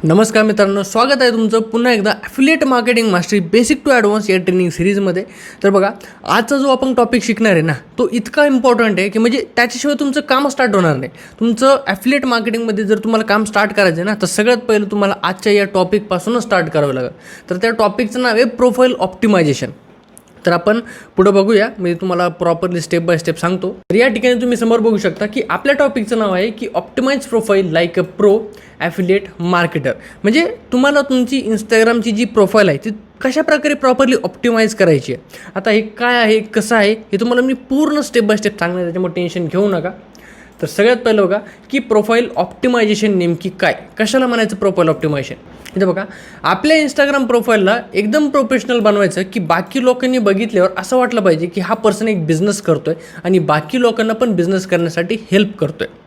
नमस्कार मित्रांनो, स्वागत आहे तुमचं पुन्हा एकदा affiliate marketing mastery basic to advance या ट्रेनिंग सिरीजमध्ये. तर बघा, आजचा जो आपण टॉपिक शिकणार आहे ना, तो इतका इम्पॉर्टंट आहे की म्हणजे त्याच्याशिवाय तुमचं काम स्टार्ट होणार नाही. तुमचं ॲफिलिएट मार्केटिंगमध्ये जर तुम्हाला काम स्टार्ट करायचं आहे ना, तर सगळ्यात पहिलं तुम्हाला आजच्या या टॉपिकपासूनच स्टार्ट करावं लागेल. तर त्या टॉपिकचं नाव आहे प्रोफाईल ऑप्टिमायझेशन. तर आपण पुढं बघूया, मी तुम्हाला प्रॉपरली स्टेप बाय स्टेप सांगतो. तर या ठिकाणी तुम्ही समोर बघू शकता की आपल्या टॉपिकचं नाव आहे की optimise profile like a pro affiliate marketer. म्हणजे तुम्हाला तुमची इंस्टाग्रामची जी प्रोफाईल आहे ती कशा प्रकारे प्रॉपरली ऑप्टिमाइज करायची आहे. आता हे काय आहे, कसं आहे, हे तुम्हाला मी पूर्ण स्टेप बाय स्टेप सांगणार, त्याच्यामुळे टेन्शन घेऊ नका. तर सगळ्यात पहिलं बघा की प्रोफाईल ऑप्टिमायझेशन नेमकी काय, कशाला म्हणायचं प्रोफाईल ऑप्टिमायझेशन. इथं बघा, आपल्या इंस्टाग्राम प्रोफाईलला एकदम प्रोफेशनल बनवायचं की बाकी लोकांनी बघितल्यावर असं वाटलं पाहिजे की हा पर्सन एक बिझनेस करतो आहे आणि बाकी लोकांना पण बिझनेस करण्यासाठी हेल्प करतो आहे.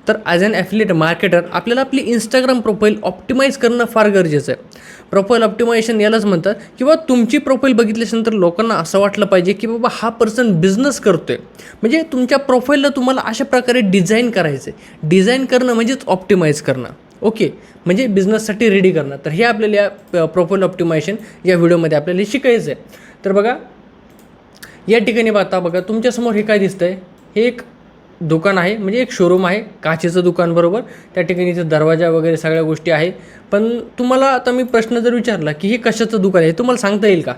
तर ॲज अन ॲफिलिएट मार्केटर आपल्याला आपली इंस्टाग्राम प्रोफाईल ऑप्टिमाइज करणं फार गरजेचं आहे. प्रोफाईल ऑप्टिमायझेशन यालाच म्हणतात. किंवा तुमची प्रोफाईल बघितल्यानंतर लोकांना असं वाटलं पाहिजे की बाबा हा पर्सन बिझनेस करतो आहे. म्हणजे तुमच्या प्रोफाईलला तुम्हाला अशा प्रकारे डिझाईन करायचं आहे. डिझाईन करणं म्हणजेच ऑप्टिमाइज करणं. ओके, म्हणजे बिझनेससाठी रेडी करणं. तर हे आपल्याला या प्रोफाईल ऑप्टिमायझेशन या व्हिडिओमध्ये आपल्याला शिकायचं आहे. तर बघा, या ठिकाणी बघा तुमच्यासमोर हे काय दिसतं आहे, हे एक दुकान आहे, म्हणजे एक शोरूम आहे, काचेचं दुकान. बरोबर, त्या ठिकाणी इथं दरवाजा वगैरे सगळ्या गोष्टी आहे. पण तुम्हाला आता मी प्रश्न जर विचारला की हे कशाचं दुकान आहे, तुम्हाला सांगता येईल का?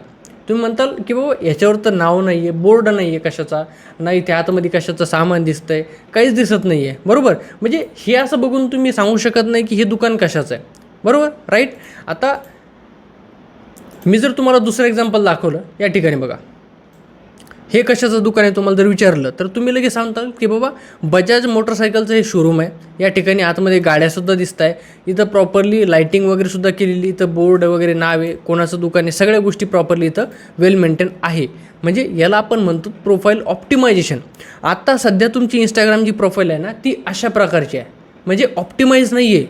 तुम्ही म्हणताल की बाबा याच्यावर तर नाव नाही आहे, बोर्ड नाही आहे कशाचा, नाही त्या आतमध्ये कशाचं सामान दिसतं आहे, काहीच दिसत नाही आहे. बरोबर, म्हणजे हे असं बघून तुम्ही सांगू शकत नाही की हे दुकान कशाचं आहे. बरोबर, राईट. आता मी जर तुम्हाला दुसरं एक्झाम्पल दाखवलं, या ठिकाणी बघा, हे कशाचं दुकान आहे तुम्हाला जर विचारलं तर तुम्ही लगेच सांगताल की बाबा बजाज मोटरसायकलचं हे शोरूम आहे. या ठिकाणी आतमध्ये गाड्यासुद्धा दिसत आहे, इथं प्रॉपरली लाईटिंग वगैरेसुद्धा केलेली, इथं बोर्ड वगैरे नाव आहे, कोणाचं दुकान आहे, सगळ्या गोष्टी प्रॉपरली इथं वेल मेंटेन आहे. म्हणजे याला आपण म्हणतो प्रोफाईल ऑप्टिमायझेशन. आता सध्या तुमची इंस्टाग्राम जी प्रोफाईल आहे ना, ती अशा प्रकारची आहे, म्हणजे ऑप्टिमाइज नाही आहे.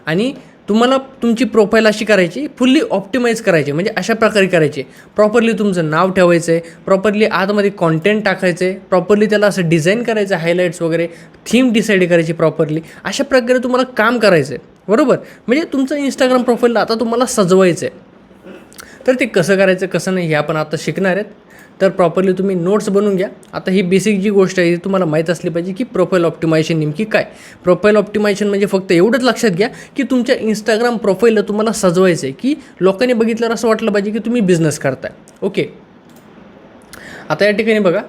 आणि तुम्हाला तुमची प्रोफाईल अशी करायची, फुल्ली ऑप्टिमाइज करायची, म्हणजे अशा प्रकारे करायची. प्रॉपरली तुमचं नाव ठेवायचं आहे, प्रॉपरली आतमध्ये कॉन्टेंट टाकायचं आहे, प्रॉपरली त्याला असं डिझाईन करायचं, हायलाईट्स वगैरे, थीम डिसाईड करायची प्रॉपरली. अशा प्रकारे तुम्हाला काम करायचं आहे. बरोबर, म्हणजे तुमचं इंस्टाग्राम प्रोफाईलला आता तुम्हाला सजवायचं आहे. तर ते कसं करायचं कसं नाही हे आपण आता शिकणार आहेत. तर प्रॉपरली तुम्ही नोट्स बनवून घ्या. आता ही बेसिक जी गोष्ट आहे ती तुम्हाला माहीत असली पाहिजे की प्रोफाईल ऑप्टिमायझेशन नेमकी काय. प्रोफाईल ऑप्टिमायझेशन म्हणजे फक्त एवढंच लक्षात घ्या की तुमच्या इंस्टाग्राम प्रोफाईलला तुम्हाला सजवायचं आहे की लोकांनी बघितल्यावर असं वाटलं पाहिजे की तुम्ही बिझनेस करताय. ओके, आता या ठिकाणी बघा,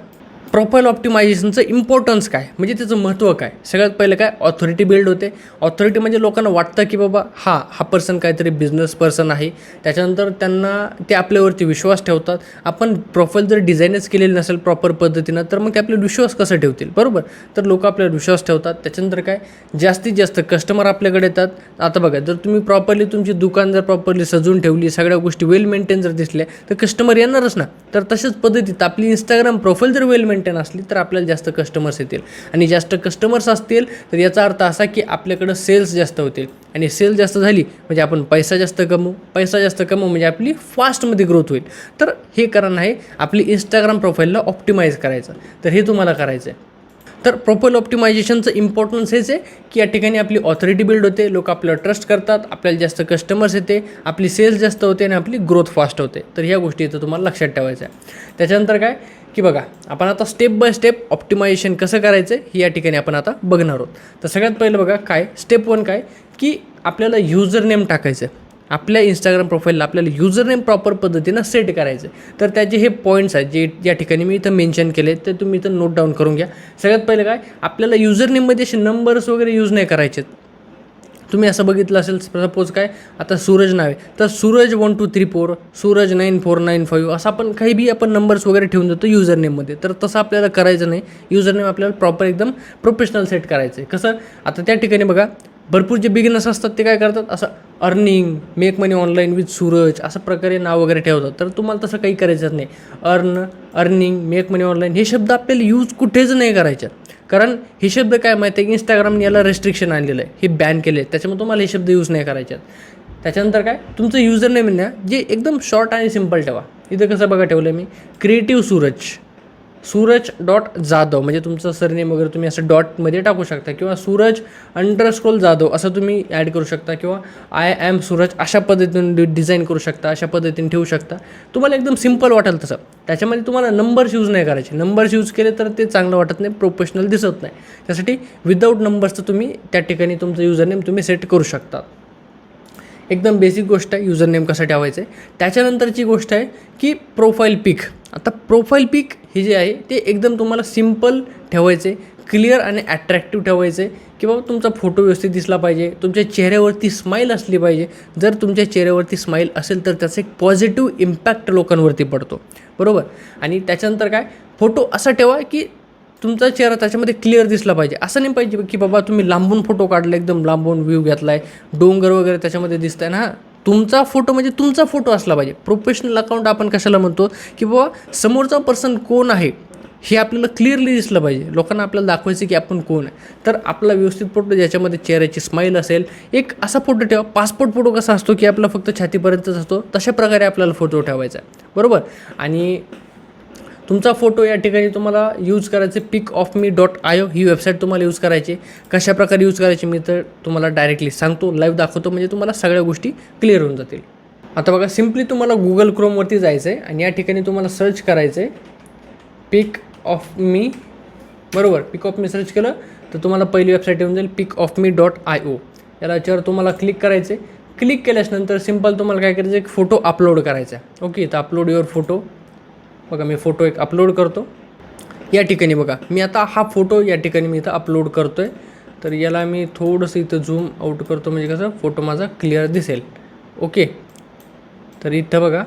प्रोफाईल ऑप्टिमायझेशनचं इम्पॉर्टन्स काय, म्हणजे त्याचं महत्त्व काय. सगळ्यात पहिलं काय, ऑथॉरिटी बिल्ड होते. ऑथॉरिटी म्हणजे लोकांना वाटतं की बाबा हा पर्सन काहीतरी बिझनेस पर्सन आहे. त्याच्यानंतर त्यांना ते आपल्यावरती विश्वास ठेवतात. आपण प्रोफाईल जर डिझाईनच केलेली नसेल प्रॉपर पद्धतीनं तर मग ते आपल्याला विश्वास कसं ठेवतील. बरोबर, तर लोक आपल्याला विश्वास ठेवतात. त्याच्यानंतर काय, जास्तीत जास्त कस्टमर आपल्याकडे येतात. आता बघा, जर तुम्ही प्रॉपरली तुमची दुकान जर प्रॉपरली सजवून ठेवली, सगळ्या गोष्टी वेल मेंटेन जर दिसल्या तर कस्टमर येणारच ना. तर तशाच पद्धतीत आपली इंस्टाग्राम प्रोफाईल जर वेल मेंटेन असली तर आपल्याला जास्त कस्टमर्स येतील. आणि जास्त कस्टमर्स असतील तर याचा अर्थ असा की आपल्याकडं सेल्स जास्त होतील. आणि सेल्स जास्त झाली म्हणजे आपण पैसा जास्त कमवू. पैसा जास्त कमवू म्हणजे आपली फास्टमध्ये ग्रोथ होईल. तर हे कारण आहे आपली इंस्टाग्राम प्रोफाईलला ऑप्टिमाइज करायचं. तर हे तुम्हाला करायचं आहे. तर प्रोफाईल ऑप्टिमायझेशनचं इम्पॉर्टन्स हेच आहे की या ठिकाणी आपली ऑथॉरिटी बिल्ड होते, लोक आपल्याला ट्रस्ट करतात, आपल्याला जास्त कस्टमर्स येते, आपली सेल्स जास्त होते आणि आपली ग्रोथ फास्ट होते. तर ह्या गोष्टी इथं तुम्हाला लक्षात ठेवायचं आहे. त्याच्यानंतर काय की बघा, आपण आता स्टेप बाय स्टेप ऑप्टिमायझेशन कसं करायचं हे या ठिकाणी आपण आता बघणार आहोत. तर सगळ्यात पहिलं बघा, काय स्टेप 1 काय की आपल्याला युजर नेम टाकायचं आहे. आपल्या इंस्टाग्राम प्रोफाईलला आपल्याला युजर नेम प्रॉपर पद्धतीनं सेट करायचं आहे. तर त्याचे हे पॉईंट्स आहेत जे या ठिकाणी मी इथं मेन्शन केले, तर तुम्ही इथं नोट डाऊन करून घ्या. सगळ्यात पहिलं काय, आपल्याला युजर नेममध्ये असे नंबर्स वगैरे यूज नाही करायचे. तुम्ही असं बघितलं असेल, सपोज काय, आता सूरज नाव आहे तर सूरज 1234, सूरज 9495 असं आपण काही बी आपण नंबर्स वगैरे ठेवून देतो युजर नेममध्ये. तर तसं आपल्याला करायचं नाही. युजर नेम आपल्याला प्रॉपर एकदम प्रोफेशनल सेट करायचं आहे. कसं, आता त्या ठिकाणी बघा, भरपूर जे बिगिनर्स असतात ते काय करतात, असं earning, make money online with Suraj असं प्रकारे नाव वगैरे ठेवतात. तर तुम्हाला तसं काही करायचं नाही. अर्निंग, मेक मनी ऑनलाईन हे शब्द आपल्याला यूज कुठेच नाही करायचे. कारण हे शब्द काय माहिती आहे की इंस्टाग्रामने याला रेस्ट्रिक्शन आणलेलं आहे, हे बॅन केले आहे. त्याच्यामुळे तुम्हाला हे शब्द यूज नाही करायचे. त्याच्यानंतर काय, तुमचं युजर नेम ना जे एकदम शॉर्ट आणि सिम्पल ठेवा. इथं कसं बघा ठेवलं मी, क्रिएटिव्ह सूरज. सूरज.जाधव म्हणजे तुमचं सरनेम वगैरे तुम्ही असं डॉटमध्ये टाकू शकता, किंवा सूरज_जाधव असं तुम्ही ॲड करू शकता, किंवा आय ॲम सूरज अशा पद्धतीने डिझाईन करू शकता, अशा पद्धतीने ठेवू शकता. तुम्हाला एकदम सिम्पल वाटेल तसं. त्याच्यामध्ये तुम्हाला नंबर्स यूज नाही करायचे. नंबर्स यूज केले तर ते चांगलं वाटत नाही, प्रोफेशनल दिसत नाही. त्यासाठी विदाऊट नंबर्सचं तुम्ही त्या ठिकाणी तुमचं युजरनेम तुम्ही सेट करू शकता. एकदम बेसिक गोष्ट आहे युजरनेम कसं ठेवायचं आहे. त्याच्यानंतरची गोष्ट आहे की प्रोफाईल पिक. आता प्रोफाईल पिक हे जे आहे ते एकदम तुम्हाला सिम्पल ठेवायचे, क्लिअर आणि ॲट्रॅक्टिव्ह ठेवायचे, की बाबा तुमचा फोटो व्यवस्थित दिसला पाहिजे, तुमच्या चेहऱ्यावरती स्माईल असली पाहिजे. जर तुमच्या चेहऱ्यावरती स्माईल असेल तर त्याचा एक पॉझिटिव्ह इम्पॅक्ट लोकांवरती पडतो, बरोबर. आणि त्याच्यानंतर काय, फोटो असा ठेवा की तुमचा चेहरा त्याच्यामध्ये क्लिअर दिसला पाहिजे. असं नाही पाहिजे की बाबा तुम्ही लांबून फोटो काढला, एकदम लांबून व्ह्यू घेतला आहे, डोंगर वगैरे त्याच्यामध्ये दिसत आहे ना. तुमचा फोटो म्हणजे तुमचा फोटो असला पाहिजे. प्रोफेशनल अकाउंट आपण कशाला म्हणतो की बाबा समोरचा पर्सन कोण आहे हे आपल्याला क्लिअरली दिसलं पाहिजे. लोकांना आपल्याला दाखवायचं की आपण कोण आहे. तर आपला व्यवस्थित फोटो ज्याच्यामध्ये चेहऱ्याची स्माईल असेल, एक असा फोटो ठेवा. पासपोर्ट फोटो कसा असतो की आपला फक्त छातीपर्यंतच असतो, तशा प्रकारे आपल्याला फोटो ठेवायचा आहे, बरोबर. आणि तुमचा फोटो या ठिकाणी तुम्हाला यूज करायचे PicOfMe.io ही वेबसाईट तुम्हाला यूज करायची. कशाप्रकारे यूज करायची मी तर तुम्हाला डायरेक्टली सांगतो, लाईव्ह दाखवतो, म्हणजे तुम्हाला सगळ्या गोष्टी क्लिअर होऊन जातील. आता बघा, सिम्पली तुम्हाला गुगल क्रोमवरती जायचं आहे आणि या ठिकाणी तुम्हाला सर्च करायचं आहे PicOfMe, बरोबर. PicOfMe सर्च केलं तर तुम्हाला पहिली वेबसाईट येऊन जाईल PicOfMe.io. याला याच्यावर तुम्हाला क्लिक करायचे. क्लिक केल्याच्यानंतर सिम्पल तुम्हाला काय करायचं, एक फोटो अपलोड करायचा आहे. ओके, तर अपलोड युअर फोटो. बघा मी फोटो एक अपलोड करतो या ठिकाणी. बघा मी आता हा फोटो या ठिकाणी मी इथं अपलोड करतो आहे. तर याला मी थोडंसं इथं झूम आऊट करतो, म्हणजे कसं फोटो माझा क्लिअर दिसेल. ओके, तर इथं बघा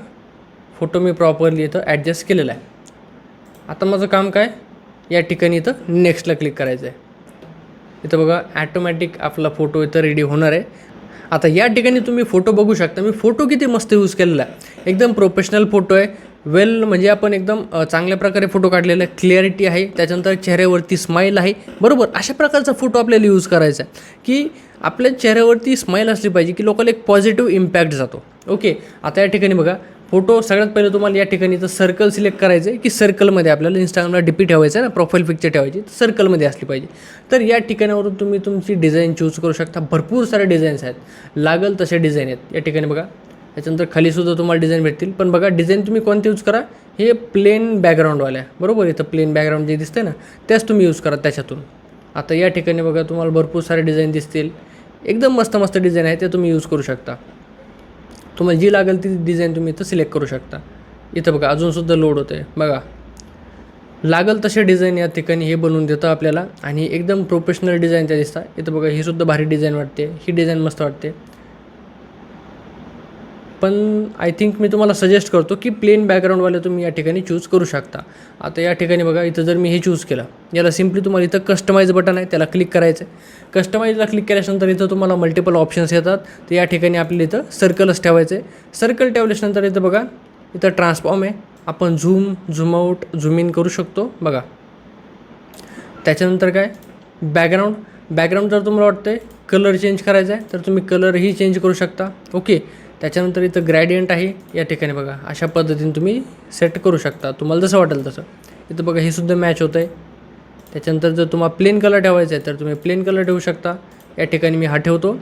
फोटो मी प्रॉपरली इथं ॲडजस्ट केलेला आहे. आता माझं काम काय, या ठिकाणी इथं नेक्स्टला क्लिक करायचं आहे. इथं बघा ॲटोमॅटिक आपला फोटो इथं रेडी होणार आहे. आता या ठिकाणी तुम्ही फोटो बघू शकता. मी फोटो किती मस्त यूज केलेला आहे, एकदम प्रोफेशनल फोटो आहे. म्हणजे आपण एकदम चांगल्या प्रकारे फोटो काढलेला आहे, क्लिअरिटी आहे, त्याच्यानंतर चेहऱ्यावरती स्माईल आहे, बरोबर. अशा प्रकारचा फोटो आपल्याला यूज करायचा आहे की आपल्या चेहऱ्यावरती स्माईल असली पाहिजे, की लोकांना एक पॉझिटिव्ह इम्पॅक्ट जातो. ओके, आता या ठिकाणी बघा फोटो सगळ्यात पहिले तुम्हाला या ठिकाणी तर सर्कल सिलेक्ट करायचं आहे, की सर्कलमध्ये आपल्याला इंस्टाग्रामला DP ठेवायचं आहे ना, प्रोफाईल पिक्चर ठेवायची, तर सर्कलमध्ये असली पाहिजे. तर या ठिकाणावरून तुम्ही तुमची डिझाईन चूज करू शकता. भरपूर सारे डिझाईन्स आहेत, लागल तसे डिझाईन आहेत या ठिकाणी. बघा त्याच्यानंतर खालीसुद्धा तुम्हाला डिझाईन भेटतील, पण बघा डिझाईन तुम्ही कोणते यूज करा, हे प्लेन बॅकग्राऊंडवाल्या, बरोबर. इथं प्लेन बॅकग्राऊंड जे दिसते ना त्याच तुम्ही यूज करा त्याच्यातून. आता या ठिकाणी बघा तुम्हाला भरपूर सारे डिझाईन दिसतील, एकदम मस्त मस्त डिझाईन आहे, ते तुम्ही यूज करू शकता. तुम्हाला जी लागेल ती डिझाईन तुम्ही इथं सिलेक्ट करू शकता. इथं बघा अजूनसुद्धा लोड होतं आहे. बघा लागेल तसे डिझाईन या ठिकाणी हे बनवून देतं आपल्याला, आणि एकदम प्रोफेशनल डिझाईन त्या दिसतात. इथं बघा ही सुद्धा भारी डिझाईन वाटते, ही डिझाईन मस्त वाटते. पण आय थिंक मी तुम्हाला सजेस्ट करतो की प्लेन बॅकग्राऊंडवाले तुम्ही या ठिकाणी चूज करू शकता. आता या ठिकाणी बघा इथं जर मी हे चूज केलं, याला सिम्पली तुम्हाला इथं कस्टमाइज बटन आहे, त्याला क्लिक करायचं आहे. कस्टमाइजला क्लिक केल्यानंतर इथं तुम्हाला मल्टिपल ऑप्शन्स येतात. तर या ठिकाणी आपल्याला इथं सर्कलच ठेवायचं आहे. सर्कल ठेवल्यानंतर इथं बघा इथं ट्रान्सफॉर्म आहे, आपण झूम आऊट झूम इन करू शकतो. बघा त्याच्यानंतर काय, बॅकग्राऊंड जर तुम्हाला वाटतं कलर चेंज करायचा आहे तर तुम्ही कलरही चेंज करू शकता. ओके, त्याच्यानंतर इथं ग्रॅडियंट आहे या ठिकाणी. बघा अशा पद्धतीने तुम्ही सेट करू शकता, तुम्हाला जसं वाटेल तसं. इथं बघा हे सुद्धा मॅच होतं आहे. त्याच्यानंतर जर तुम्हाला प्लेन कलर ठेवायचा आहे तर तुम्ही प्लेन कलर ठेवू शकता. या ठिकाणी मी हा ठेवतो.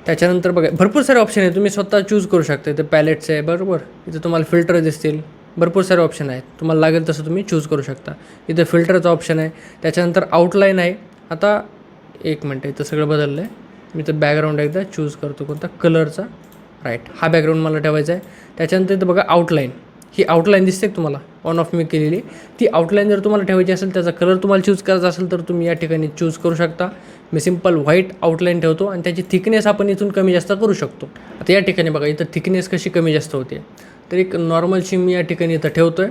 त्याच्यानंतर बघा भरपूर सारे ऑप्शन आहे, तुम्ही स्वतः चूज करू शकता. इथं पॅलेट्स आहे, बरोबर. इथं तुम्हाला फिल्टर दिसतील, भरपूर सारे ऑप्शन आहेत, तुम्हाला लागेल तसं तुम्ही चूज करू शकता. इथं फिल्टरचा ऑप्शन आहे, त्याच्यानंतर आउटलाईन आहे. आता एक मिनटं, इथं सगळं बदललं आहे. मी तर बॅकग्राऊंड एकदा चूज करतो, कोणता कलरचा, राईट, हा बॅकग्राऊंड मला ठेवायचा आहे. त्याच्यानंतर इथं बघा आउटलाईन, ही आउटलाईन दिसते तुम्हाला ऑन ऑफ मी केलेली, ती आउटलाईन जर तुम्हाला ठेवायची असेल, त्याचा कलर तुम्हाला चूज करायचा असेल तर तुम्ही या ठिकाणी चूज करू शकता. मी सिम्पल व्हाईट आउटलाईन ठेवतो आणि त्याची थिकनेस आपण इथून कमी जास्त करू शकतो. आता या ठिकाणी बघा इथं थिकनेस कशी कमी जास्त होते, तर एक नॉर्मलशी मी या ठिकाणी इथं ठेवतो आहे.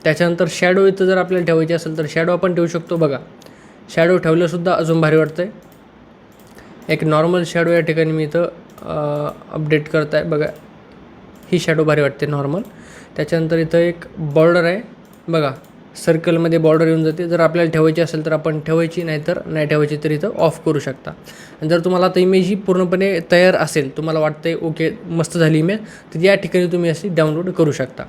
त्याच्यानंतर शॅडो इथं जर आपल्याला ठेवायची असेल तर शॅडो आपण ठेवू शकतो. बघा शॅडो ठेवल्यासुद्धा अजून भारी वाटतं आहे. एक नॉर्मल शॅडो या ठिकाणी मी इथं अपडेट करत आहे. बघा ही शॅडो भारी वाटते नॉर्मल. त्याच्यानंतर इथं एक बॉर्डर आहे, बघा सर्कलमध्ये बॉर्डर येऊन जाते. जर आपल्याला ठेवायची असेल तर आपण ठेवायची, नाहीतर नाही ठेवायची तर इथं ऑफ करू शकता. आणि जर तुम्हाला आता इमेज ही पूर्णपणे तयार असेल, तुम्हाला वाटतं आहे ओके मस्त झाली इमेज, तर या ठिकाणी तुम्ही अशी डाउनलोड करू शकता.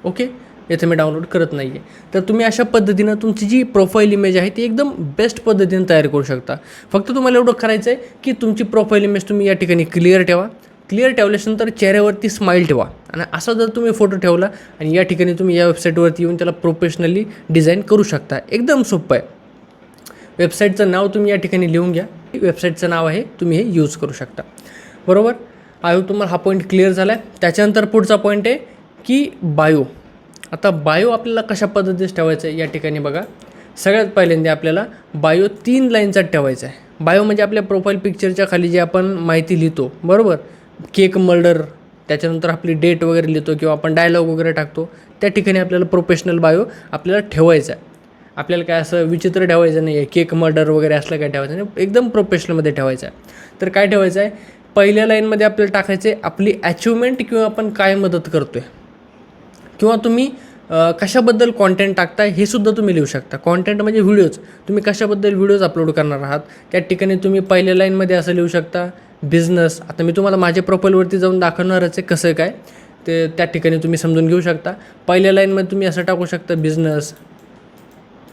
ओके, इथे मी डाउनलोड करत नाही आहे. तर तुम्ही अशा पद्धतीनं तुमची जी प्रोफाईल इमेज आहे ती एकदम बेस्ट पद्धतीने तयार करू शकता. फक्त तुम्हाला एवढं करायचं आहे की तुमची प्रोफाईल इमेज तुम्ही या ठिकाणी क्लिअर ठेवा. क्लिअर ठेवल्यानंतर चेहऱ्यावरती स्माईल ठेवा आणि असा जर तुम्ही फोटो ठेवला आणि या ठिकाणी तुम्ही या वेबसाईटवरती येऊन त्याला प्रोफेशनली डिझाईन करू शकता. एकदम सोपं आहे. वेबसाईटचं नाव तुम्ही या ठिकाणी लिहून घ्या. वेबसाईटचं नाव आहे, तुम्ही हे यूज करू शकता. बरोबर. आय होप तुम्हाला हा पॉईंट क्लिअर झाला आहे. त्याच्यानंतर पुढचा पॉईंट आहे की बायो. आता बायो आपल्याला कशा पद्धतीने ठेवायचं आहे या ठिकाणी बघा. सगळ्यात पहिल्यांदा आपल्याला बायो 3 लाईनचाच ठेवायचा आहे. बायो म्हणजे आपल्या प्रोफाईल पिक्चरच्या खाली जे आपण माहिती लिहितो, बरोबर, केक मर्डर, त्याच्यानंतर आपली डेट वगैरे लिहितो किंवा आपण डायलॉग वगैरे टाकतो, त्या ठिकाणी आपल्याला प्रोफेशनल बायो आपल्याला ठेवायचा आहे. आपल्याला काय असं विचित्र ठेवायचं नाही आहे, केक मर्डर वगैरे असलं काय ठेवायचं नाही, एकदम प्रोफेशनलमध्ये ठेवायचं आहे. तर काय ठेवायचं आहे, पहिल्या लाईनमध्ये आपल्याला टाकायचे आपली अचिव्हमेंट किंवा आपण काय मदत करतो आहे किंवा तुम्ही कशाबद्दल कॉन्टेंट टाकताय हे सुद्धा तुम्ही लिहू शकता. कॉन्टेंट म्हणजे व्हिडिओज, तुम्ही कशाबद्दल व्हिडिओज अपलोड करणार आहात त्या ठिकाणी तुम्ही पहिल्या लाईनमध्ये असं लिहू शकता बिझनेस. आता मी तुम्हाला माझ्या प्रोफाईलवरती जाऊन दाखवणारच आहे कसं काय ते, त्या ठिकाणी तुम्ही समजून घेऊ शकता. पहिल्या लाईनमध्ये तुम्ही असं टाकू शकता बिझनेस.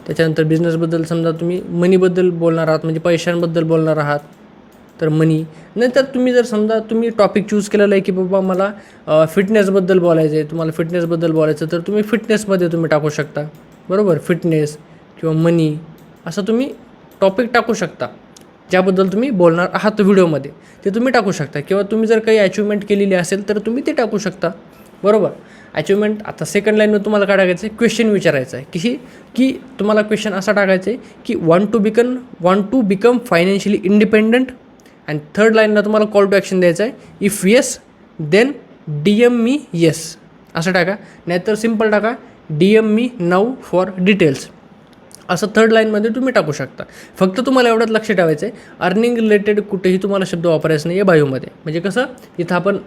त्याच्यानंतर बिझनेसबद्दल समजा तुम्ही मनीबद्दल बोलणार आहात, म्हणजे पैशांबद्दल बोलणार आहात तर मनी. नंतर तुम्ही जर समजा तुम्ही टॉपिक चूज केलेला आहे की बाबा मला फिटनेसबद्दल बोलायचं आहे, तुम्हाला फिटनेसबद्दल बोलायचं तर तुम्ही फिटनेसमध्ये तुम्ही टाकू शकता. बरोबर. फिटनेस किंवा मनी असं तुम्ही टॉपिक टाकू शकता ज्याबद्दल तुम्ही बोलणार आहात व्हिडिओमध्ये, ते तुम्ही टाकू शकता. किंवा तुम्ही जर काही अचिव्हमेंट केलेली असेल तर तुम्ही ते टाकू शकता. बरोबर. अचिव्हमेंट. आता सेकंड लाईनमध्ये तुम्हाला काय टाकायचं आहे, क्वेश्चन विचारायचं आहे की तुम्हाला क्वेश्चन असा टाकायचं आहे की want to become financially independent. आणि थर्ड लाईनला तुम्हाला कॉल टू ॲक्शन द्यायचं आहे, if yes then DM me yes असं टाका. नाहीतर सिम्पल टाका DM me now for details. असं थर्ड लाईनमध्ये तुम्ही टाकू शकता. फक्त तुम्हाला एवढंच लक्ष ठेवायचं आहे, अर्निंग रिलेटेड कुठेही तुम्हाला शब्द वापरायचा नाही आहे बायोमध्ये. म्हणजे कसं, इथं आपण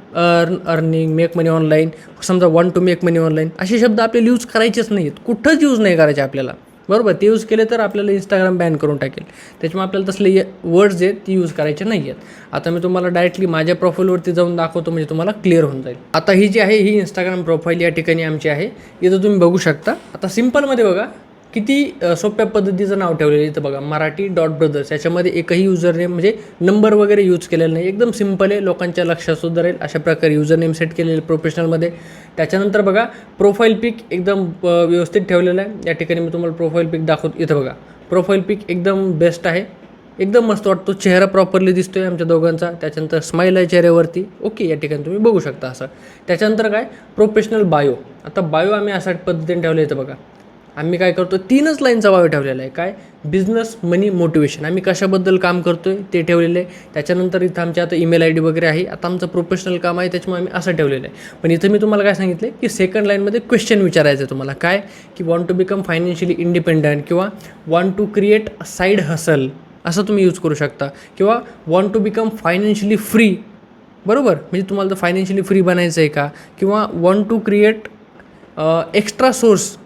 अर्निंग, मेक मनी ऑनलाईन, समजा want to make money online असे शब्द आपल्याला यूज करायचेच नाही आहेत, कुठंच यूज नाही करायचे आपल्याला. बरोबर. ते यूज केले तर आपल्याला इंस्टाग्राम बॅन करून टाकेल. त्याच्यामुळे आपल्याला तसले वर्ड्स आहेत ती यूज करायचे नाही आहेत. आता मी तुम्हाला डायरेक्टली माझ्या प्रोफाईलवरती जाऊन दाखवतो म्हणजे तुम्हाला क्लिअर होऊन जाईल. आता ही जी आहे ही इंस्टाग्राम प्रोफाईल या ठिकाणी आमची आहे. इथं तुम्ही बघू शकता. आता सिम्पलमध्ये बघा किती सोप्या पद्धतीचं नाव ठेवलेलं आहे. इथं बघा marathi.brothers. याच्यामध्ये एकही युजरनेम म्हणजे नंबर वगैरे यूज केलेलं नाही. एकदम सिम्पल आहे, लोकांच्या लक्षात सुद्धा राहील अशा प्रकारे युजरनेम सेट केलेलं प्रोफेशनलमध्ये. त्याच्यानंतर बघा प्रोफाईल पिक एकदम व्यवस्थित ठेवलेलं आहे. या ठिकाणी मी तुम्हाला प्रोफाईल पिक दाखवतो. इथं बघा प्रोफाईल पिक एकदम बेस्ट आहे, एकदम मस्त वाटतो. चेहरा प्रॉपरली दिसतो आहे आमच्या दोघांचा. त्याच्यानंतर स्माईल आहे चेहऱ्यावरती. ओके. या ठिकाणी तुम्ही बघू शकता असं. त्याच्यानंतर काय, प्रोफेशनल बायो. आता बायो आम्ही अशा पद्धतीने ठेवलं. इथं बघा आम्ही काय करतो, 3च लाईनचा बायो ठेवलेला आहे. काय, बिझनेस, मनी, मोटिवेशन. आम्ही कशाबद्दल काम करतो आहे ते ठेवलेलं आहे. त्याच्यानंतर इथं आमच्या आता ईमेल ID वगैरे आहे. आता आमचं प्रोफेशनल काम आहे त्याच्यामुळे आम्ही असं ठेवलेलं आहे. पण इथं मी तुम्हाला काय सांगितलं की सेकंड लाईनमध्ये क्वेश्चन विचारायचं आहे तुम्हाला. काय, की want to become financially independent किंवा want to create a side hustle असं तुम्ही यूज करू शकता. किंवा want to become financially free. बरोबर. म्हणजे तुम्हाला तर फायनान्शियली फ्री बनायचं आहे का. किंवा want to create extra source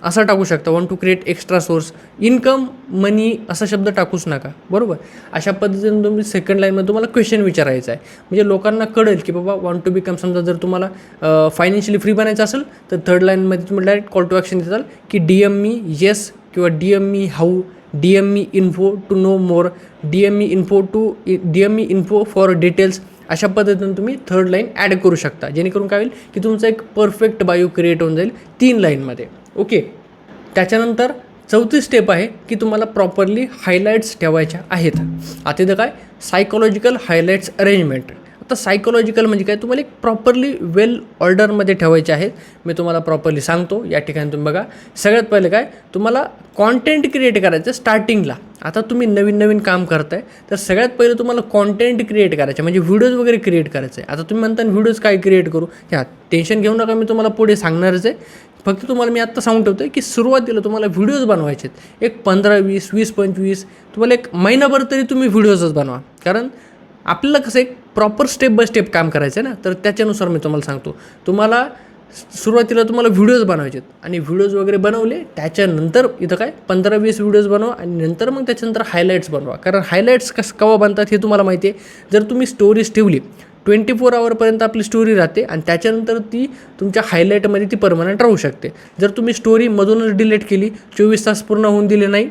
असं टाकू शकता. Want to create extra source, income, money असा शब्द टाकूच नका. बरोबर. अशा पद्धतीने तुम्ही सेकंड लाईनमध्ये तुम्हाला क्वेश्चन विचारायचं आहे म्हणजे लोकांना कळेल की बाबा वॉन्ट टू बिकम. समजा जर तुम्हाला फायनान्शियली फ्री बनायचं असेल तर थर्ड लाईनमध्ये तुम्ही डायरेक्ट कॉल टू ॲक्शन देताल की DM मी येस किंवा DM me how, DM me info to know more, DM me info for details. अशा पद्धतीने तुम्ही थर्ड लाईन ॲड करू शकता, जेणेकरून काय होईल की तुमचं एक परफेक्ट बायो क्रिएट होऊन जाईल 3 लाईनमध्ये. ओके. त्याच्यानंतर चौथी स्टेप आहे की तुम्हाला प्रॉपरली हायलाईट्स ठेवायच्या आहेत. आता इथं काय, सायकोलॉजिकल हायलाईट्स अरेंजमेंट. आता सायकोलॉजिकल म्हणजे काय, तुम्हाला एक प्रॉपरली वेल ऑर्डरमध्ये ठेवायचे आहेत. मी तुम्हाला प्रॉपरली सांगतो. या ठिकाणी तुम्ही बघा, सगळ्यात पहिले काय, तुम्हाला कॉन्टेंट क्रिएट करायचं स्टार्टिंगला. आता तुम्ही नवीन काम करताय तर सगळ्यात पहिलं तुम्हाला कॉन्टेंट क्रिएट करायचं म्हणजे व्हिडिओज वगैरे क्रिएट करायचं आहे. आता तुम्ही म्हणता व्हिडिओज काय क्रिएट करू, ह्या टेन्शन घेऊ नका, मी तुम्हाला पुढे सांगणारच आहे. फक्त तुम्हाला मी आत्ता सांगून ठेवतो की सुरुवातीला तुम्हाला व्हिडिओज बनवायचे आहेत. एक 15-20, 20-25, तुम्हाला एक महिनाभर तरी तुम्ही व्हिडिओजच बनवा. कारण आपल्याला कसं एक प्रॉपर स्टेप बाय स्टेप काम करायचं आहे ना, तर त्याच्यानुसार मी तुम्हाला सांगतो. तुम्हाला सुरुवातीला तुम्हाला व्हिडिओज बनवायचे आहेत आणि व्हिडिओज वगैरे बनवले त्याच्यानंतर इथं काय 15-20 व्हिडिओज बनवा आणि नंतर मग त्याच्यानंतर हायलाईट्स बनवा. कारण हायलाईट्स केव्हा बनतात हे तुम्हाला माहिती आहे. जर तुम्ही स्टोरीज ठेवली 24 आवरपर्यंत आपली स्टोरी राहते आणि त्याच्यानंतर ती तुमच्या हायलाईटमध्ये ती परमनंट राहू शकते. जर तुम्ही स्टोरी मधूनच डिलीट केली, 24 तास पूर्ण होऊन दिले नाही,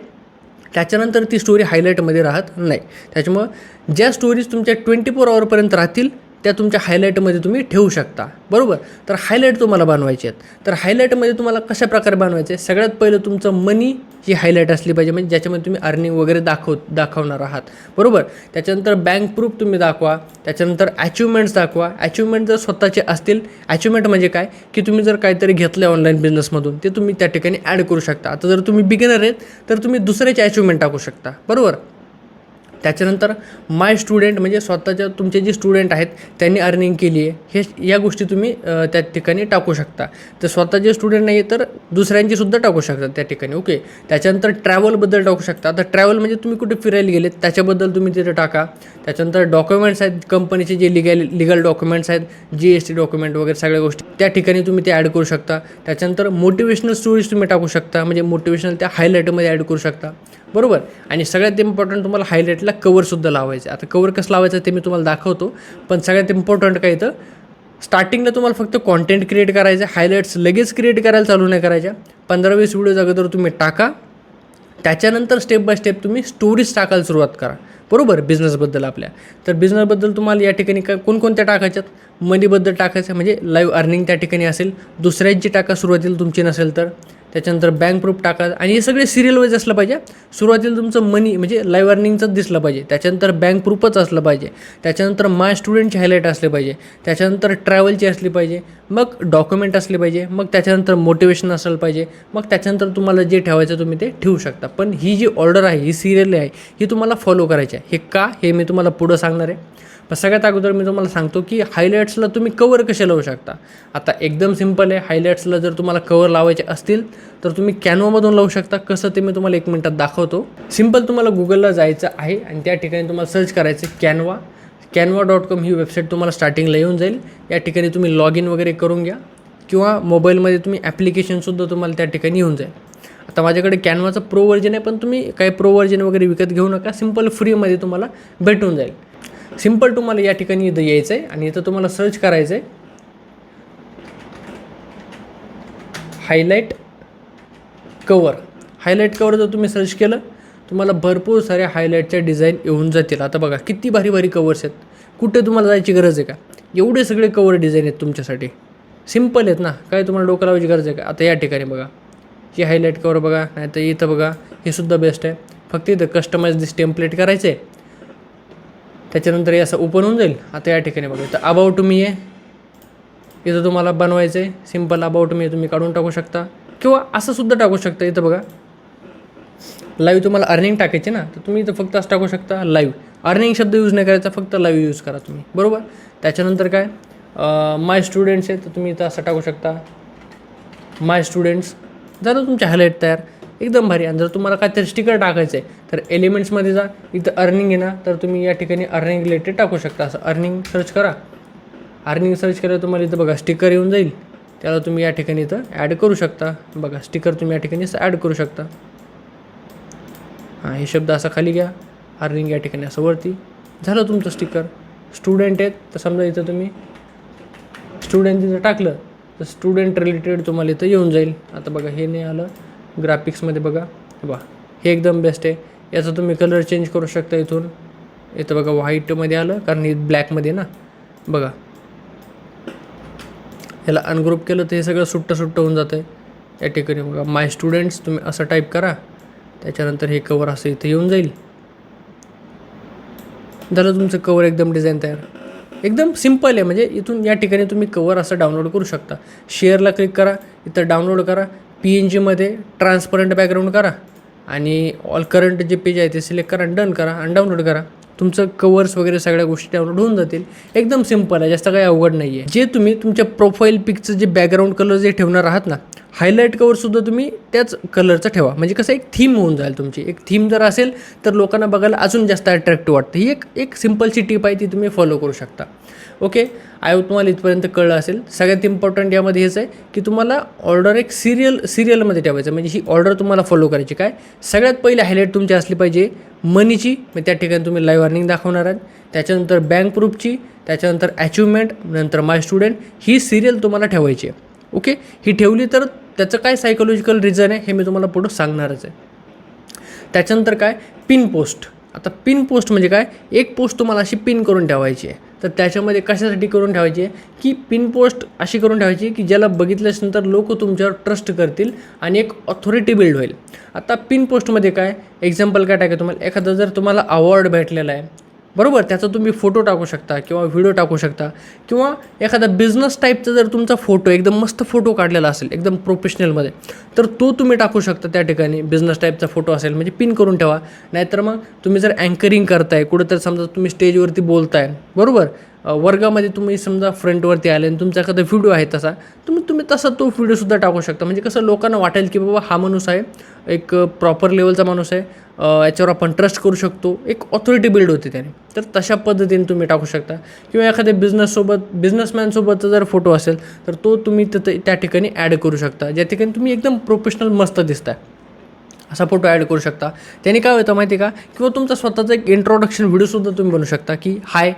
त्याच्यानंतर ती स्टोरी हायलाईटमध्ये राहत नाही. त्याच्यामुळं ज्या स्टोरीज तुमच्या 24 आवरपर्यंत राहतील त्या तुमच्या हायलाईटमध्ये तुम्ही ठेवू शकता. बरोबर. तर हायलाईट तुम्हाला बनवायचे आहेत. तर हायलाईटमध्ये तुम्हाला कशा प्रकारे बनवायचे, सगळ्यात पहिलं तुमचं मनी ही हायलाईट असली पाहिजे, म्हणजे ज्याच्यामध्ये तुम्ही अर्निंग वगैरे दाखवणार आहात. बरोबर. त्याच्यानंतर बँक प्रूफ तुम्ही दाखवा. त्याच्यानंतर अचिव्हमेंट्स दाखवा. अचिव्हमेंट जर स्वतःचे असतील, अचिव्हमेंट म्हणजे काय की तुम्ही जर काहीतरी घेतलं ऑनलाईन बिझनेसमधून ते तुम्ही त्या ठिकाणी ॲड करू शकता. आता जर तुम्ही बिगिनर आहेत तर तुम्ही दुसऱ्याचे अचिव्हमेंट टाकू शकता. बरोबर. त्याच्यानंतर माय स्टुडंट म्हणजे स्वतःच्या तुमचे जे स्टुडंट आहेत त्यांनी अर्निंग केली आहे, हे या गोष्टी तुम्ही त्या ठिकाणी टाकू शकता. तर स्वतःचे स्टुडंट नाही तर दुसऱ्यांचीसुद्धा टाकू शकता त्या ठिकाणी. ओके. त्याच्यानंतर ट्रॅव्हलबद्दल टाकू शकता. आता ट्रॅव्हल म्हणजे तुम्ही कुठे फिरायला गेलेत त्याच्याबद्दल तुम्ही तिथे टाका. त्याच्यानंतर डॉक्युमेंट्स आहेत कंपनीचे, जे लिगल डॉक्युमेंट्स आहेत, GST डॉक्युमेंट वगैरे सगळ्या गोष्टी त्या ठिकाणी तुम्ही ते ॲड करू शकता. त्याच्यानंतर मोटिवेशनल स्टोरीज तुम्ही टाकू शकता, म्हणजे मोटिवेशनल त्या हायलाईटमध्ये ॲड करू शकता. बरोबर. आणि सगळ्यात इम्पॉर्टंट तुम्हाला हायलाईटला कवरसुद्धा लावायचं. आता कवर कसं लावायचं ते मी तुम्हाला दाखवतो, पण सगळ्यात इम्पॉर्टंट काय तर स्टार्टिंगला तुम्हाला फक्त कॉन्टेंट क्रिएट करायचं. हायलाईट्स लगेच क्रिएट करायला चालू नाही करायच्या. 15-20 व्हिडिओज अगोदर तुम्ही टाका. त्याच्यानंतर स्टेप बाय स्टेप तुम्ही स्टोरीज टाकायला सुरुवात करा. बरोबर. बिझनेसबद्दल आपल्या, तर बिझनेसबद्दल तुम्हाला या ठिकाणी कोणकोणत्या टाकायच्यात, मनीबद्दल टाकायचं म्हणजे लाईव्ह अर्निंग त्या ठिकाणी असेल, दुसऱ्यांची टाका सुरुवातीला तुमची नसेल तर. त्याच्यानंतर बँक प्रूफ टाका आणि हे सगळे सिरियल वाईज असलं पाहिजे. सुरुवातीला तुमचं मनी म्हणजे लाईव्ह अर्निंगचंच दिसलं पाहिजे, त्याच्यानंतर बँक प्रूफच असलं पाहिजे, त्याच्यानंतर माय स्टुडंटची हायलाईट असले पाहिजे, त्याच्यानंतर ट्रॅव्हलची असली पाहिजे, मग डॉक्युमेंट असले पाहिजे, मग त्याच्यानंतर मोटिवेशन असलं पाहिजे, मग त्याच्यानंतर तुम्हाला जे ठेवायचं तुम्ही ते ठेवू शकता. पण ही जी ऑर्डर आहे, ही सिरियल आहे, ही तुम्हाला फॉलो करायची आहे. हे का हे मी तुम्हाला पुढं सांगणार आहे. पण सगळ्यात अगोदर मी तुम्हाला सांगतो की हायलाईट्सला तुम्ही कवर कसे लावू शकता. आता एकदम सिम्पल आहे. हायलाईट्सला जर तुम्हाला कवर लावायचे असतील तर तुम्ही कॅनवामधून लावू शकता. कसं ते मी तुम्हाला 1 मिनिटात दाखवतो. सिम्पल तुम्हाला गुगलला जायचं आहे आणि त्या ठिकाणी तुम्हाला सर्च करायचं canva.com ही वेबसाईट तुम्हाला स्टार्टिंगला येऊन जाईल. या ठिकाणी तुम्ही लॉग इन वगैरे करून घ्या किंवा मोबाईलमध्ये तुम्ही ॲप्लिकेशनसुद्धा तुम्हाला त्या ठिकाणी येऊन जाईल. आता माझ्याकडे कॅनवाचं प्रो व्हर्जन आहे, पण तुम्ही काही प्रो व्हर्जन वगैरे विकत घेऊ नका. सिम्पल फ्रीमध्ये तुम्हाला भेटून जाईल. सिम्पल तुम्हाला या ठिकाणी इथं यायचं आहे आणि इथं तुम्हाला सर्च करायचं आहे हायलाईट कवर. हायलाईट कवर जर तुम्ही सर्च केलं तुम्हाला भरपूर साऱ्या हायलाईटच्या डिझाईन येऊन जातील. आता बघा किती भारी भारी कवर्स आहेत. कुठे तुम्हाला जायची गरज आहे का, एवढे सगळे कवर डिझाईन आहेत तुमच्यासाठी. सिम्पल आहेत ना, काय तुम्हाला डोकं लावायची गरज आहे का. आता या ठिकाणी बघा ही हायलाईट कवर बघा, नाही तर इथं बघा हे सुद्धा बेस्ट आहे. फक्त इथं कस्टमाइज दिस टेम्पलेट करायचं आहे, त्याच्यानंतर हे असं ओपन होऊन जाईल. आता या ठिकाणी बघा इथं अबाउट मी आहे, इथं तुम्हाला बनवायचं आहे. सिम्पल अबाउट मी तुम्ही काढून टाकू शकता किंवा असं सुद्धा टाकू शकता. इथं बघा लाईव्ह तुम्हाला अर्निंग टाकायची ना, तर तुम्ही इथं फक्त असं टाकू शकता लाईव्ह. अर्निंग शब्द यूज नाही करायचा, फक्त लाईव्ह यूज करा तुम्ही. बरोबर. त्याच्यानंतर काय माय स्टुडंट्स आहे, तर तुम्ही इथं असं टाकू शकता माय स्टुडंट्स. झालं तुमचे हायलाईट तयार. एकदम भारी. आणि जर तुम्हाला काहीतरी स्टिकर टाकायचं आहे तर एलिमेंट्समध्ये जा, इथं अर्निंग आहे ना, तर तुम्ही या ठिकाणी अर्निंग रिलेटेड टाकू शकता. असं अर्निंग सर्च करा. अर्निंग सर्च केल्यावर तुम्हाला इथं बघा स्टिकर येऊन जाईल, त्याला तुम्ही या ठिकाणी इथं ॲड करू शकता. बघा स्टिकर तुम्ही या ठिकाणी असं ॲड करू शकता. हां, हे शब्द असा खाली घ्या, अर्निंग या ठिकाणी असं वरती. झालं तुमचं स्टिकर. स्टुडंट आहेत तर समजा इथं तुम्ही स्टुडंट तिथं टाकलं तर स्टुडंट रिलेटेड तुम्हाला इथं येऊन जाईल. आता बघा हे नाही आलं ग्राफिक्समध्ये, बघा हे एकदम बेस्ट आहे. याचा तुम्ही कलर चेंज करू शकता इथून. इथं बघा व्हाईटमध्ये आलं, कारण हे ब्लॅकमध्ये ना. बघा ह्याला अनग्रुप केलं तर हे सगळं सुट्टं होऊन जातं आहे. या ठिकाणी बघा माय स्टुडंट्स तुम्ही असं टाईप करा, त्याच्यानंतर हे कवर असं इथं येऊन जाईल. झालं तुमचं कवर एकदम डिझाईन तयार. एकदम सिम्पल आहे. म्हणजे इथून या ठिकाणी तुम्ही कवर असं डाउनलोड करू शकता. शेअरला क्लिक करा, इथं डाउनलोड करा. PNGमध्ये ट्रान्सपरंट बॅकग्राऊंड करा आणि ऑल करंट जे पेज आहे ते सिलेक्ट करा, डन करा आणि डाउनलोड करा. तुमचं कवर्स वगैरे सगळ्या गोष्टी डाउनलोड होऊन जातील. एकदम सिम्पल आहे, जास्त काही अवघड नाही आहे. जे तुम्ही तुमच्या प्रोफाईल पिकचं जे बॅकग्राऊंड कलर जे ठेवणार आहात ना, हायलाईट कवरसुद्धा तुम्ही त्याच कलरचं ठेवा. म्हणजे कसं एक थीम होऊन जाईल तुमची. एक थीम जर असेल तर लोकांना बघायला अजून जास्त अट्रॅक्टिव्ह वाटतं. ही एक सिम्पलची टिप आहे, ती तुम्ही फॉलो करू शकता. ओके, आय होप तुम्हाला इथपर्यंत कळलं असेल. सगळ्यात इम्पॉर्टंट यामध्ये हेच आहे की तुम्हाला ऑर्डर एक सिरियलमध्ये ठेवायचं, म्हणजे ही ऑर्डर तुम्हाला फॉलो करायची. काय सगळ्यात पहिले हायलाईट तुमची असली पाहिजे मनीची, मग त्या ठिकाणी तुम्ही लाईव्ह अर्निंग दाखवणार आहात. त्याच्यानंतर बँक प्रूफची, त्याच्यानंतर अचिव्हमेंट, नंतर माय स्टुडंट, ही सिरियल तुम्हाला ठेवायची आहे. ओके, ही ठेवली तर त्याचं काय सायकोलॉजिकल रिझन आहे हे मी तुम्हाला पुढं सांगणारच आहे. त्याच्यानंतर काय पिन पोस्ट. आता पिन पोस्ट म्हणजे काय, एक पोस्ट तुम्हाला अशी पिन करून ठेवायची आहे. तर त्याच्यामध्ये कशासाठी करून ठेवायची आहे की पिन पोस्ट अशी करून ठेवायची की ज्याला बघितल्यानंतर लोक तुमच्यावर ट्रस्ट करतील आणि एक ऑथॉरिटी बिल्ड होईल. आता पिन पोस्टमध्ये काय एक्झाम्पल काय टाका, तुम्हाला एखादा जर तुम्हाला अवॉर्ड भेटलेला आहे, बरोबर, त्याचा तुम्ही फोटो टाकू शकता किंवा व्हिडिओ टाकू शकता, किंवा एखादा बिझनेस टाईपचा जर तुमचा फोटो एकदम मस्त फोटो काढलेला असेल एकदम प्रोफेशनलमध्ये, तर तो तुम्ही टाकू शकता त्या ठिकाणी. बिझनेस टाईपचा फोटो असेल म्हणजे पिन करून ठेवा. नाहीतर मग तुम्ही जर अँकरिंग करताय कुठं, तर समजा तुम्ही स्टेजवरती बोलताय, बरोबर, वर्गामध्ये तुम्ही समजा फ्रंटवरती आले आणि तुमचा एखादा व्हिडिओ आहे तसा, तुम्ही तसा तो व्हिडिओसुद्धा टाकू शकता. म्हणजे कसं लोकांना वाटेल की बाबा हा माणूस आहे, एक प्रॉपर लेवलचा माणूस आहे, याच्यावर आपण ट्रस्ट करू शकतो, एक ऑथॉरिटी बिल्ड होते त्याने. तर तशा पद्धतीने तुम्ही टाकू शकता. किंवा एखाद्या बिझनेसमॅनसोबतचा जर फोटो असेल तर तो तुम्ही त्या ठिकाणी ॲड करू शकता, ज्या ठिकाणी तुम्ही एकदम प्रोफेशनल मस्त दिसताय, असा फोटो ॲड करू शकता. त्याने काय होतं माहिती आहे का, किंवा तुमचा स्वतःचा एक इंट्रोडक्शन व्हिडिओसुद्धा तुम्ही बनवू शकता की हाय,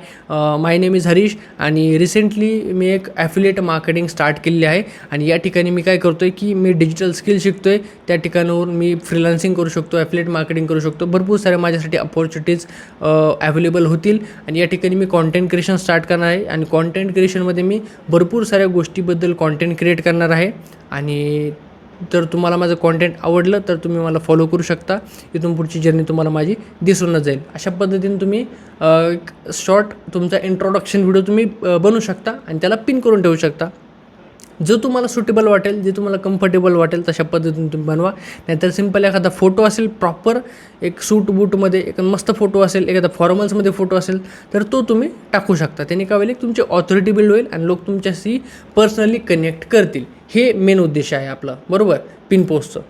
माय नेम इज हरीश आणि रिसेंटली मी एक ॲफिलिएट मार्केटिंग स्टार्ट केलेली आहे आणि या ठिकाणी मी काय करतो आहे की मी डिजिटल स्किल शिकतो आहे. त्या ठिकाणावरून मी फ्रीलान्सिंग करू शकतो, ॲफिलिएट मार्केटिंग करू शकतो. भरपूर साऱ्या माझ्यासाठी अपॉर्च्युनिटीज अवेलेबल होतील आणि या ठिकाणी मी कॉन्टेंट क्रिएशन स्टार्ट करणार आहे आणि कॉन्टेंट क्रिएशनमध्ये मी भरपूर साऱ्या गोष्टीबद्दल कॉन्टेंट क्रिएट करणार आहे. आणि जर तुम्हाला माझं कॉन्टेंट आवडलं तर तुम्ही मला फॉलो करू शकता. इथून पुढची जर्नी तुम्हाला माझी दिसूनच जाईल. अशा पद्धतीने तुम्ही एक शॉर्ट तुमचा इंट्रोडक्शन व्हिडिओ तुम्ही बनवू शकता आणि त्याला पिन करून ठेवू शकता. जो तुम्हाला सुटेबल वाटेल, जे तुम्हाला कम्फर्टेबल वाटेल तशा पद्धतीने तुम्ही बनवा. नाहीतर सिम्पल एखादा फोटो असेल प्रॉपर एक सूट बूटमध्ये, एक मस्त फोटो असेल, एखादा फॉर्मल्समध्ये फोटो असेल तर तो तुम्ही टाकू शकता. त्याने काय होईल, तुमची ऑथॉरिटी बिल्ड होईल आणि लोक तुमच्याशी पर्सनली कनेक्ट करतील. हे मेन उद्देश आहे आपला, बरोबर, पिन पोस्टचं.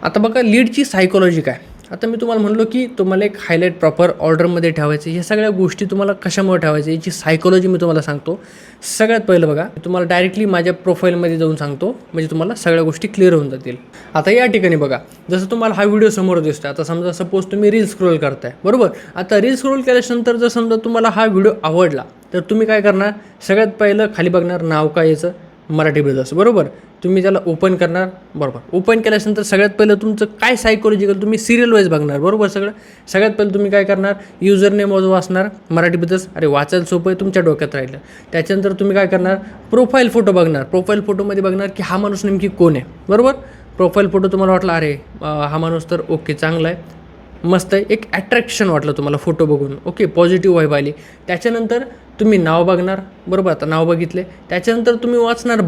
आता बघा लीडची सायकोलॉजी काय. आता मी तुम्हाला म्हणलो की तुम्हाला एक हायलाईट प्रॉपर ऑर्डरमध्ये ठेवायचं. ह्या सगळ्या गोष्टी तुम्हाला कशामुळे ठेवायचं याची सायकोलॉजी मी तुम्हाला सांगतो. सगळ्यात पहिलं बघा, मी तुम्हाला डायरेक्टली माझ्या प्रोफाईलमध्ये जाऊन सांगतो, म्हणजे तुम्हाला सगळ्या गोष्टी क्लिअर होऊन जातील. आता या ठिकाणी बघा, जसं तुम्हाला हा व्हिडिओ समोर दिसतो. आता समजा सपोज तुम्ही रील स्क्रोल करताय, बरोबर. आता रील स्क्रोल केल्यानंतर जर समजा तुम्हाला हा व्हिडिओ आवडला तर तुम्ही काय करणार, सगळ्यात पहिलं खाली बघणार नाव काय याचं, मराठी ब्रदर्स, बरोबर. तुम्ही त्याला ओपन करणार, बरोबर. ओपन केल्यानंतर सगळ्यात पहिलं तुमचं काय सायकोलॉजिकल, तुम्ही सिरियल वाईज बघणार, बरोबर. सगळ्यात पहिलं तुम्ही काय करणार, युजर नेम वाचणार मराठी ब्रदर्स, अरे वाचायला सोपं आहे, तुमच्या डोक्यात राहिलं. त्याच्यानंतर तुम्ही काय करणार, प्रोफाईल फोटो बघणार. प्रोफाईल फोटोमध्ये बघणार की हा माणूस नेमकी कोण आहे, बरोबर. प्रोफाईल फोटो तुम्हाला वाटला अरे हा माणूस तर ओके चांगला आहे, मस्त आहे, एक अट्रॅक्शन वाटलं तुम्हाला फोटो बघून, ओके, पॉझिटिव्ह वाईब आली. त्याच्यानंतर तुम्ही नाव बघणार, बरोबर. आता नाव बघितले, त्याच्यानंतर तुम्ही वाचणार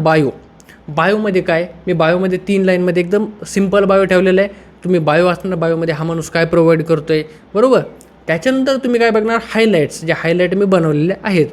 बायोमध्ये काय, मी बायोमध्ये 3 लाईनमध्ये एकदम सिम्पल बायो ठेवलेलं आहे. तुम्ही बायो वाचणार, बायोमध्ये हा माणूस काय प्रोव्हाइड करतो आहे, बरोबर. त्याच्यानंतर तुम्ही काय बघणार, हायलाईट्स, जे हायलाईट मी बनवलेले आहेत.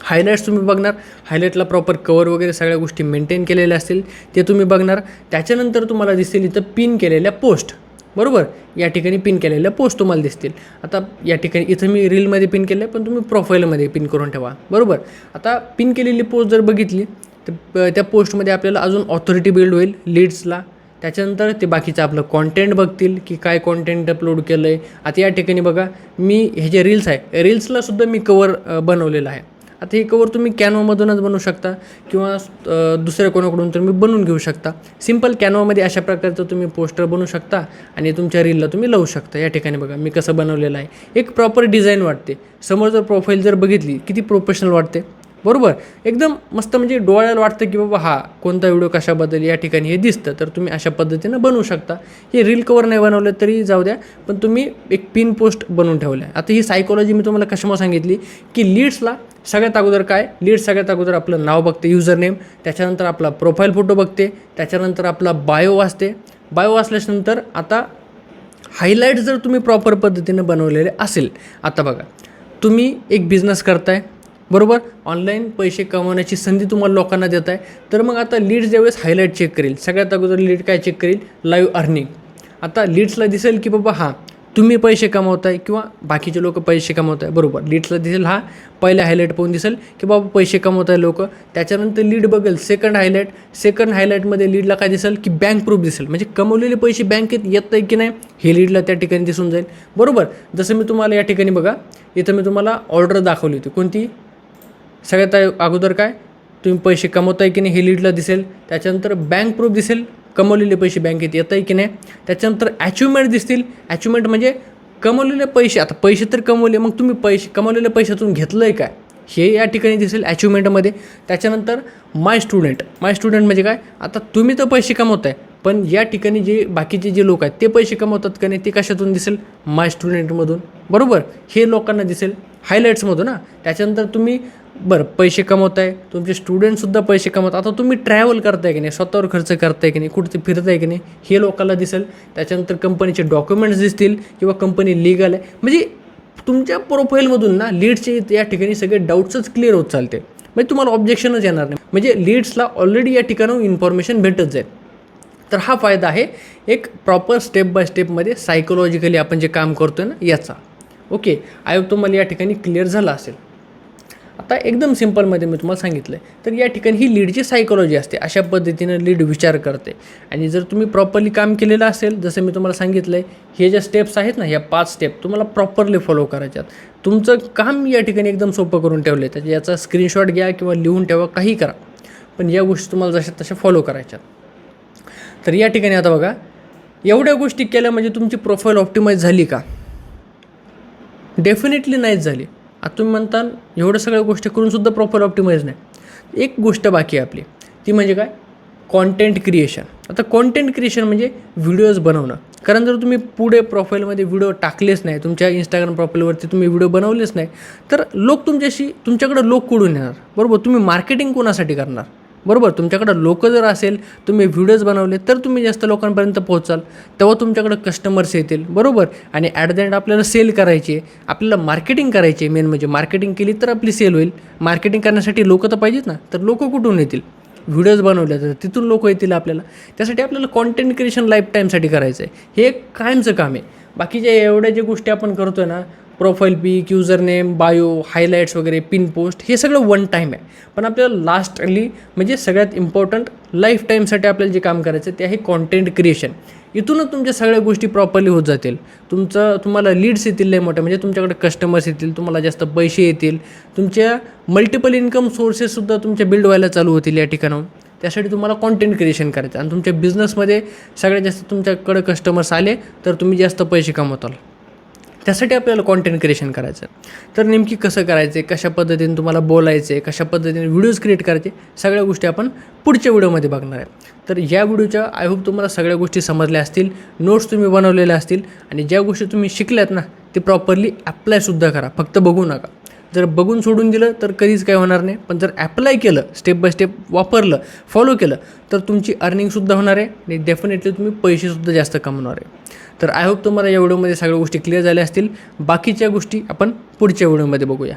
हायलाईट्स तुम्ही बघणार, हायलाईटला प्रॉपर कवर वगैरे सगळ्या गोष्टी मेंटेन केलेल्या असतील ते तुम्ही बघणार. त्याच्यानंतर तुम्हाला दिसतील इथं पिन केलेल्या पोस्ट, बरोबर. या ठिकाणी पिन केलेल्या पोस्ट तुम्हाला दिसतील. आता या ठिकाणी इथं मी रीलमध्ये पिन केलं आहे, पण तुम्ही प्रोफाईलमध्ये पिन करून ठेवा, बरोबर. आता पिन केलेली पोस्ट जर बघितली तर त्या पोस्टमध्ये आपल्याला अजून ऑथॉरिटी बिल्ड होईल लीड्सला. त्याच्यानंतर ते बाकीचं आपलं कॉन्टेंट बघतील की काय कॉन्टेंट अपलोड केलं आहे. आता या ठिकाणी बघा, मी हे जे रील्स आहे, रील्सलासुद्धा मी कवर बनवलेलं आहे. आता हे कवर तुम्ही कॅनवामधूनच बनवू शकता किंवा दुसऱ्या कोणाकडून तुम्ही बनवून घेऊ शकता. सिम्पल कॅनवामध्ये अशा प्रकारचं तुम्ही पोस्टर बनवू शकता आणि तुमच्या रीलला तुम्ही लावू शकता. या ठिकाणी बघा मी कसं बनवलेलं आहे, एक प्रॉपर डिझाईन वाटते. समोर जर प्रोफाईल जर बघितली किती प्रोफेशनल वाटते, बरोबर. एकदम मस्त, म्हणजे डोळ्याला वाटतं की बाबा हा कोणता व्हिडिओ कशाबद्दल या ठिकाणी हे दिसतं. तर तुम्ही अशा पद्धतीनं बनवू शकता. हे रील कवर नाही बनवलं तरी जाऊ द्या, पण तुम्ही एक पिन पोस्ट बनवून ठेवलं आहे. आता ही सायकोलॉजी मी तुम्हाला कशामुळे सांगितली की लीड्सला सगळ्यात अगोदर काय, लीड्स सगळ्यात अगोदर आपलं नाव बघते, युजर नेम. त्याच्यानंतर आपला प्रोफाईल फोटो बघते. त्याच्यानंतर आपला बायो वाचते. बायो वाचल्यानंतर आता हायलाईट जर तुम्ही प्रॉपर पद्धतीनं बनवलेले असेल. आता बघा, तुम्ही एक बिझनेस करताय, बरोबर. ऑनलाईन पैसे कमवण्याची संधी तुम्हाला लोकांना देत आहे. तर मग आता लीड्स ज्यावेळेस हायलाईट चेक करेल, सगळ्यात अगोदर लीड काय चेक करेल, लाईव्ह अर्निंग. आता लीड्सला दिसेल की बाबा हां तुम्ही पैसे कमवताय किंवा बाकीचे लोक पैसे कमवत आहे, बरोबर. लीड्सला दिसेल हा पहिला हायलाईट पाहून दिसेल की बाबा पैसे कमवत आहे लोक. त्याच्यानंतर लीड बघेल सेकंड हायलाईटमध्ये लीडला काय दिसेल की बँक प्रूफ दिसेल, म्हणजे कमवलेले पैसे बँकेत येत आहे की नाही हे लीडला त्या ठिकाणी दिसून जाईल, बरोबर. जसं मी तुम्हाला या ठिकाणी बघा, इथं मी तुम्हाला ऑर्डर दाखवली होती कोणती, सगळ्यात अगोदर काय तुम्ही पैसे कमवताय की नाही हे लीडला दिसेल. त्याच्यानंतर बँक प्रूफ दिसेल, कमवलेले पैसे बँकेत येत आहे की नाही. त्याच्यानंतर अचिव्हमेंट दिसतील. अचिव्हमेंट म्हणजे कमवलेले पैसे, आता पैसे तर कमवले, मग तुम्ही पैसे कमवलेल्या पैशातून घेतलं आहे काय हे या ठिकाणी दिसेल अचिव्हमेंटमध्ये. त्याच्यानंतर माय स्टुडंट म्हणजे काय, आता तुम्ही तर पैसे कमवताय पण या ठिकाणी जे बाकीचे जे लोक आहेत ते पैसे कमवतात का नाही ते कशातून दिसेल, माय स्टुडंटमधून, बरोबर. हे लोकांना दिसेल हायलाईट्समधून ना. त्याच्यानंतर तुम्ही पैसे कमवताय, तुमचे स्टुडंटसुद्धा पैसे कमवतात. आता तुम्ही ट्रॅव्हल करताय की नाही, स्वतःवर खर्च करताय की नाही, कुठे फिरताय की नाही हे लोकांना दिसेल. त्याच्यानंतर कंपनीचे डॉक्युमेंट्स दिसतील किंवा कंपनी लिगल आहे, म्हणजे तुमच्या प्रोफाईलमधून ना लीड्सचे या ठिकाणी सगळे डाऊट्सच क्लिअर होत चालते, म्हणजे तुम्हाला ऑब्जेक्शनच येणार नाही, म्हणजे लीड्सला ऑलरेडी या ठिकाणाहून इन्फॉर्मेशन भेटत जाईल. तर हा फायदा आहे एक प्रॉपर स्टेप बाय स्टेपमध्ये सायकोलॉजिकली आपण जे काम करतो आहे ना याचा. ओके, आय होप तुम्हाला या ठिकाणी क्लिअर झालं असेल. आता एकदम सिम्पलमध्ये मी तुम्हाला सांगितलं आहे, तर या ठिकाणी ही लीडची सायकोलॉजी असते, अशा पद्धतीनं लीड विचार करते. आणि जर तुम्ही प्रॉपरली काम केलेलं असेल, जसं मी तुम्हाला सांगितलं आहे, हे ज्या स्टेप्स आहेत ना, ह्या 5 स्टेप तुम्हाला प्रॉपरली फॉलो करायच्यात. तुमचं काम या ठिकाणी एकदम सोपं करून ठेवलं आहे, तर याचा स्क्रीनशॉट घ्या किंवा लिहून ठेवा, काही करा, पण या गोष्टी तुम्हाला जशा तशा फॉलो करायच्यात. तर या ठिकाणी आता बघा, एवढ्या गोष्टी केल्या म्हणजे तुमची प्रोफाईल ऑप्टिमाइज झाली का, डेफिनेटली नाहीच झाली. आता तुम्ही म्हणता एवढं सगळ्या गोष्टी करूनसुद्धा प्रोफाईल ऑप्टिमाइज नाही. एक गोष्ट बाकी आहे आपली, ती म्हणजे काय, कॉन्टेंट क्रिएशन. आता कॉन्टेंट क्रिएशन म्हणजे व्हिडिओज बनवणं. कारण जर तुम्ही पुढे प्रोफाईलमध्ये व्हिडिओ टाकलेच नाही, तुमच्या इंस्टाग्राम प्रोफाईलवरती तुम्ही व्हिडिओ बनवलेच नाही, तर तुमच्याकडं लोक कुठून येणार, बरोबर. तुम्ही मार्केटिंग कोणासाठी करणार, बरोबर. तुमच्याकडं लोक जर असेल, तुम्ही व्हिडिओज बनवले तर तुम्ही जास्त लोकांपर्यंत पोहोचाल, तेव्हा तुमच्याकडं कस्टमर्स येतील, बरोबर. आणि ॲट द एंड आपल्याला सेल करायची आहे, आपल्याला मार्केटिंग करायची आहे. मेन म्हणजे मार्केटिंग केली तर आपली सेल होईल. मार्केटिंग करण्यासाठी लोक तर पाहिजेत ना, तर लोक कुठून येतील, व्हिडिओज बनवले तर तिथून लोक येतील आपल्याला. त्यासाठी आपल्याला कॉन्टेंट क्रिएशन लाईफ टाईमसाठी करायचं आहे, हे एक कायमचं काम आहे. बाकीच्या एवढ्या ज्या गोष्टी आपण करतो आहे ना, प्रोफाईल पिक, युजर नेम, बायो, हायलाईट्स वगैरे, पिन पोस्ट, हे सगळं वन टाईम आहे. पण आपल्याला लास्टली म्हणजे सगळ्यात इम्पॉर्टंट लाईफ टाईमसाठी आपल्याला जे काम करायचं ते आहे कॉन्टेंट क्रिएशन. इथूनच तुमच्या सगळ्या गोष्टी प्रॉपरली होत जातील. तुम्हाला लीड्स येतील लय मोठे, म्हणजे तुमच्याकडे कस्टमर्स येतील, तुम्हाला जास्त पैसे येतील, तुमच्या मल्टिपल इन्कम सोर्सेससुद्धा तुमच्या बिल्ड व्हायला चालू होतील या ठिकाणाहून. त्यासाठी तुम्हाला कॉन्टेंट क्रिएशन करायचं आणि तुमच्या बिझनेसमध्ये सगळ्यात जास्त तुमच्याकडे कस्टमर्स आले तर तुम्ही जास्त पैसे कमवताल. त्यासाठी आपल्याला कॉन्टेंट क्रिएशन करायचं. तर नेमकी कसं करायचं, कशा पद्धतीने तुम्हाला बोलायचं आहे, कशा पद्धतीने व्हिडिओज क्रिएट करायचे, सगळ्या गोष्टी आपण पुढच्या व्हिडिओमध्ये बघणार आहे. तर या व्हिडिओच्या आय होप तुम्हाला सगळ्या गोष्टी समजल्या असतील, नोट्स तुम्ही बनवलेल्या असतील आणि ज्या गोष्टी तुम्ही शिकल्यात ना ते प्रॉपरली ॲप्लायसुद्धा करा, फक्त बघू नका. जर बघून सोडून दिलं तर कधीच काही होणार नाही, पण जर ॲप्लाय केलं, स्टेप बाय स्टेप वापरलं, फॉलो केलं तर तुमची अर्निंगसुद्धा होणार आहे आणि डेफिनेटली तुम्ही पैसेसुद्धा जास्त कमवणार आहे. तर आय होप तुम्हाला या व्हिडिओमध्ये सगळ्या गोष्टी क्लिअर झाल्या असतील. बाकीच्या गोष्टी आपण पुढच्या व्हिडिओमध्ये बघूया.